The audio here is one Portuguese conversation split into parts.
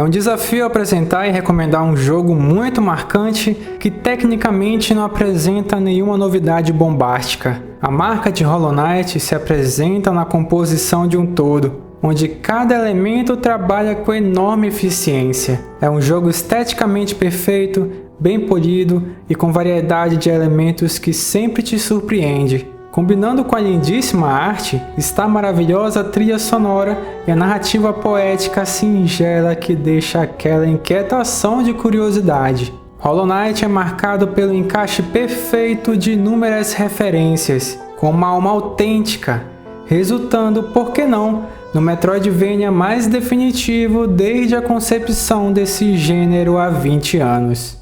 É um desafio apresentar e recomendar um jogo muito marcante que tecnicamente não apresenta nenhuma novidade bombástica. A marca de Hollow Knight se apresenta na composição de um todo, onde cada elemento trabalha com enorme eficiência. É um jogo esteticamente perfeito, bem polido e com variedade de elementos que sempre te surpreende. Combinando com a lindíssima arte, está a maravilhosa trilha sonora e a narrativa poética singela que deixa aquela inquietação de curiosidade. Hollow Knight é marcado pelo encaixe perfeito de inúmeras referências, com uma alma autêntica, resultando, por que não, no Metroidvania mais definitivo desde a concepção desse gênero há 20 anos.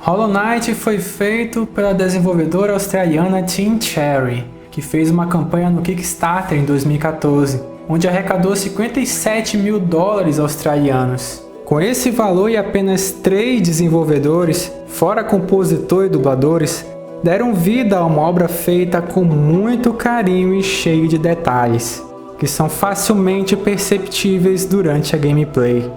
Hollow Knight foi feito pela desenvolvedora australiana Team Cherry, que fez uma campanha no Kickstarter em 2014, onde arrecadou $57 mil australianos. Com esse valor e apenas 3 desenvolvedores, fora compositor e dubladores, deram vida a uma obra feita com muito carinho e cheio de detalhes, que são facilmente perceptíveis durante a gameplay.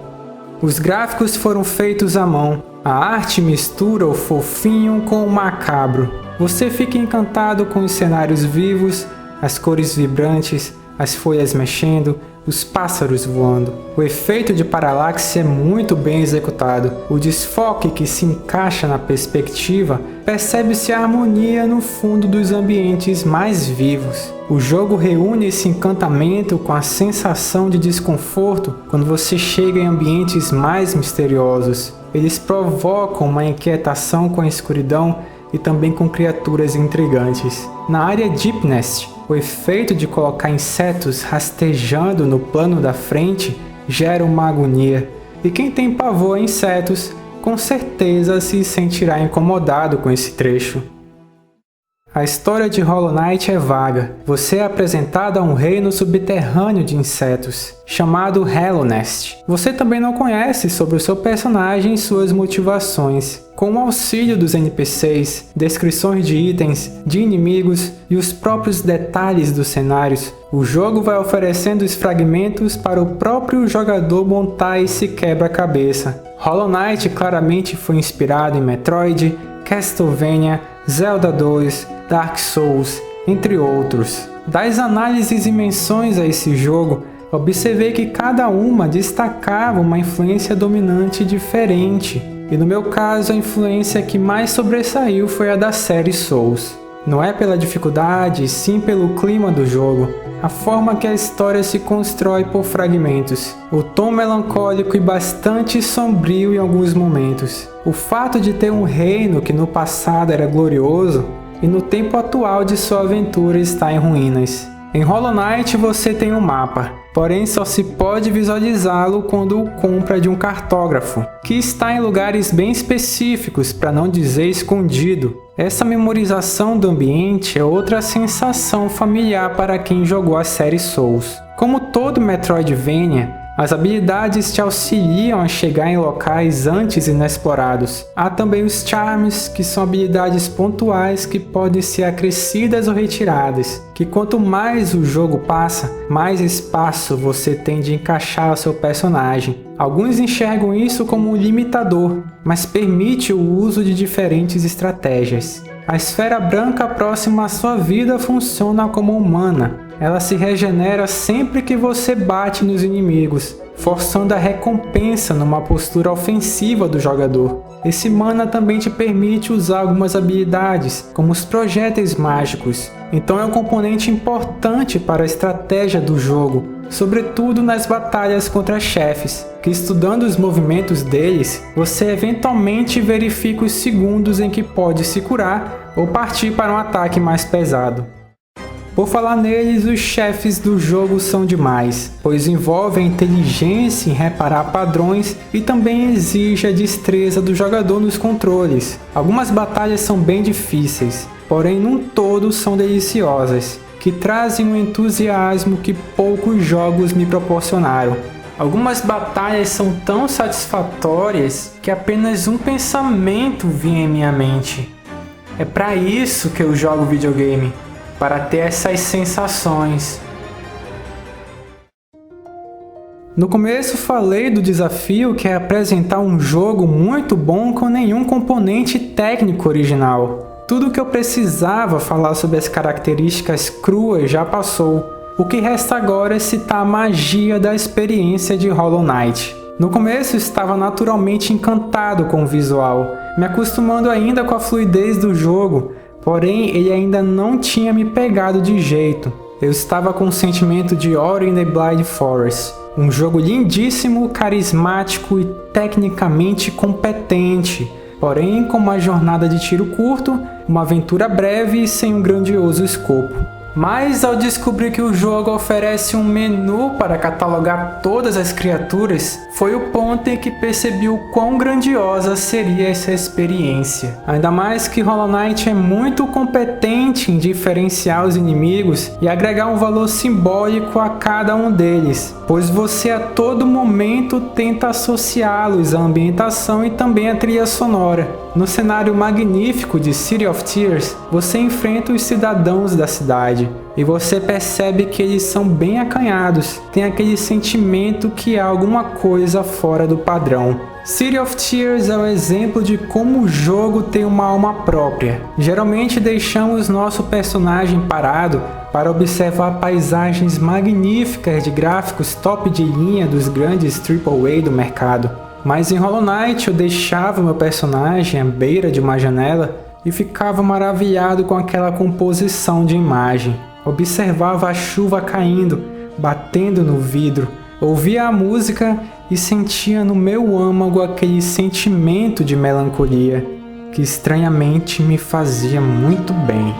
Os gráficos foram feitos à mão, a arte mistura o fofinho com o macabro. Você fica encantado com os cenários vivos, as cores vibrantes, as folhas mexendo, os pássaros voando. O efeito de paralaxe é muito bem executado. O desfoque que se encaixa na perspectiva, percebe-se a harmonia no fundo dos ambientes mais vivos. O jogo reúne esse encantamento com a sensação de desconforto quando você chega em ambientes mais misteriosos. Eles provocam uma inquietação com a escuridão e também com criaturas intrigantes. Na área Deep Nest, o efeito de colocar insetos rastejando no plano da frente gera uma agonia, e quem tem pavor a insetos com certeza se sentirá incomodado com esse trecho. A história de Hollow Knight é vaga. Você é apresentado a um reino subterrâneo de insetos, chamado Hollow Nest. Você também não conhece sobre o seu personagem e suas motivações. Com o auxílio dos NPCs, descrições de itens, de inimigos e os próprios detalhes dos cenários, o jogo vai oferecendo os fragmentos para o próprio jogador montar esse quebra-cabeça. Hollow Knight claramente foi inspirado em Metroid, Castlevania, Zelda 2, Dark Souls, entre outros. Das análises e menções a esse jogo, observei que cada uma destacava uma influência dominante diferente, e no meu caso a influência que mais sobressaiu foi a da série Souls. Não é pela dificuldade, sim pelo clima do jogo, a forma que a história se constrói por fragmentos, o tom melancólico e bastante sombrio em alguns momentos. O fato de ter um reino que no passado era glorioso e no tempo atual de sua aventura está em ruínas. Em Hollow Knight você tem um mapa, porém só se pode visualizá-lo quando o compra de um cartógrafo, que está em lugares bem específicos, para não dizer escondido. Essa memorização do ambiente é outra sensação familiar para quem jogou a série Souls. Como todo Metroidvania, as habilidades te auxiliam a chegar em locais antes inexplorados. Há também os charms, que são habilidades pontuais que podem ser acrescidas ou retiradas, que quanto mais o jogo passa, mais espaço você tem de encaixar o seu personagem. Alguns enxergam isso como um limitador, mas permite o uso de diferentes estratégias. A esfera branca próxima à sua vida funciona como humana. Ela se regenera sempre que você bate nos inimigos, forçando a recompensa numa postura ofensiva do jogador. Esse mana também te permite usar algumas habilidades, como os projéteis mágicos. Então é um componente importante para a estratégia do jogo, sobretudo nas batalhas contra chefes, que estudando os movimentos deles, você eventualmente verifica os segundos em que pode se curar ou partir para um ataque mais pesado. Por falar neles, os chefes do jogo são demais, pois envolvem a inteligência em reparar padrões e também exige a destreza do jogador nos controles. Algumas batalhas são bem difíceis, porém num todo são deliciosas, que trazem um entusiasmo que poucos jogos me proporcionaram. Algumas batalhas são tão satisfatórias que apenas um pensamento vinha em minha mente. É para isso que eu jogo videogame, para ter essas sensações. No começo falei do desafio que é apresentar um jogo muito bom com nenhum componente técnico original. Tudo o que eu precisava falar sobre as características cruas já passou. O que resta agora é citar a magia da experiência de Hollow Knight. No começo estava naturalmente encantado com o visual, me acostumando ainda com a fluidez do jogo, porém ele ainda não tinha me pegado de jeito. Eu estava com o sentimento de Ori and the Blind Forest, um jogo lindíssimo, carismático e tecnicamente competente, porém com uma jornada de tiro curto, uma aventura breve e sem um grandioso escopo. Mas ao descobrir que o jogo oferece um menu para catalogar todas as criaturas, foi o ponto em que percebi o quão grandiosa seria essa experiência. Ainda mais que Hollow Knight é muito competente em diferenciar os inimigos e agregar um valor simbólico a cada um deles, pois você a todo momento tenta associá-los à ambientação e também à trilha sonora. No cenário magnífico de City of Tears, você enfrenta os cidadãos da cidade e você percebe que eles são bem acanhados, tem aquele sentimento que há alguma coisa fora do padrão. City of Tears é o exemplo de como o jogo tem uma alma própria. Geralmente deixamos nosso personagem parado para observar paisagens magníficas de gráficos top de linha dos grandes AAA do mercado. Mas em Hollow Knight eu deixava meu personagem à beira de uma janela e ficava maravilhado com aquela composição de imagem. Observava a chuva caindo, batendo no vidro, ouvia a música e sentia no meu âmago aquele sentimento de melancolia que estranhamente me fazia muito bem.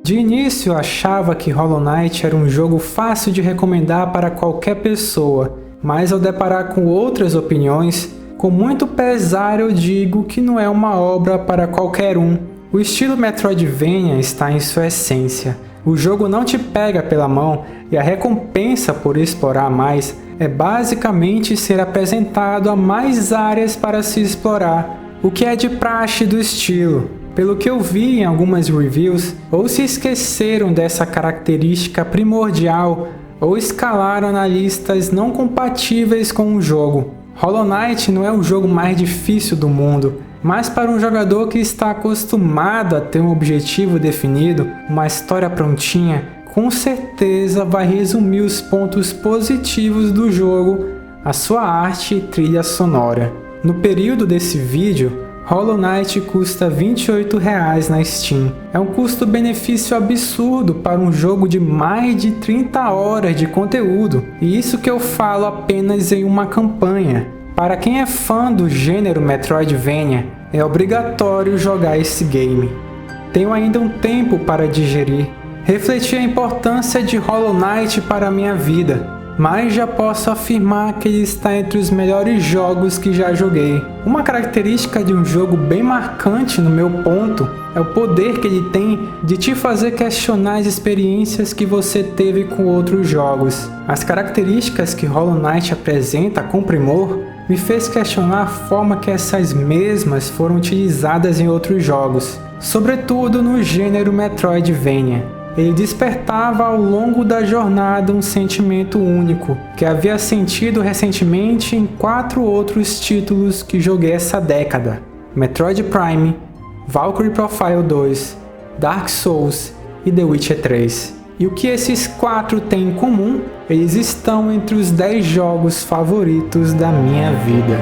De início eu achava que Hollow Knight era um jogo fácil de recomendar para qualquer pessoa, mas ao deparar com outras opiniões, com muito pesar eu digo que não é uma obra para qualquer um. O estilo Metroidvania está em sua essência. O jogo não te pega pela mão e a recompensa por explorar mais é basicamente ser apresentado a mais áreas para se explorar, o que é de praxe do estilo. Pelo que eu vi em algumas reviews, ou se esqueceram dessa característica primordial, ou escalaram analistas não compatíveis com o jogo. Hollow Knight não é o jogo mais difícil do mundo, mas para um jogador que está acostumado a ter um objetivo definido, uma história prontinha, com certeza vai resumir os pontos positivos do jogo, a sua arte e trilha sonora. No período desse vídeo, Hollow Knight custa R$ 28 na Steam. É um custo-benefício absurdo para um jogo de mais de 30 horas de conteúdo. E isso que eu falo apenas em uma campanha. Para quem é fã do gênero Metroidvania, é obrigatório jogar esse game. Tenho ainda um tempo para digerir. Refleti a importância de Hollow Knight para a minha vida, mas já posso afirmar que ele está entre os melhores jogos que já joguei. Uma característica de um jogo bem marcante no meu ponto é o poder que ele tem de te fazer questionar as experiências que você teve com outros jogos. As características que Hollow Knight apresenta com primor me fez questionar a forma que essas mesmas foram utilizadas em outros jogos, sobretudo no gênero Metroidvania. Ele despertava ao longo da jornada um sentimento único, que havia sentido recentemente em 4 outros títulos que joguei essa década: Metroid Prime, Valkyrie Profile 2, Dark Souls e The Witcher 3. E o que esses 4 têm em comum? Eles estão entre os 10 jogos favoritos da minha vida.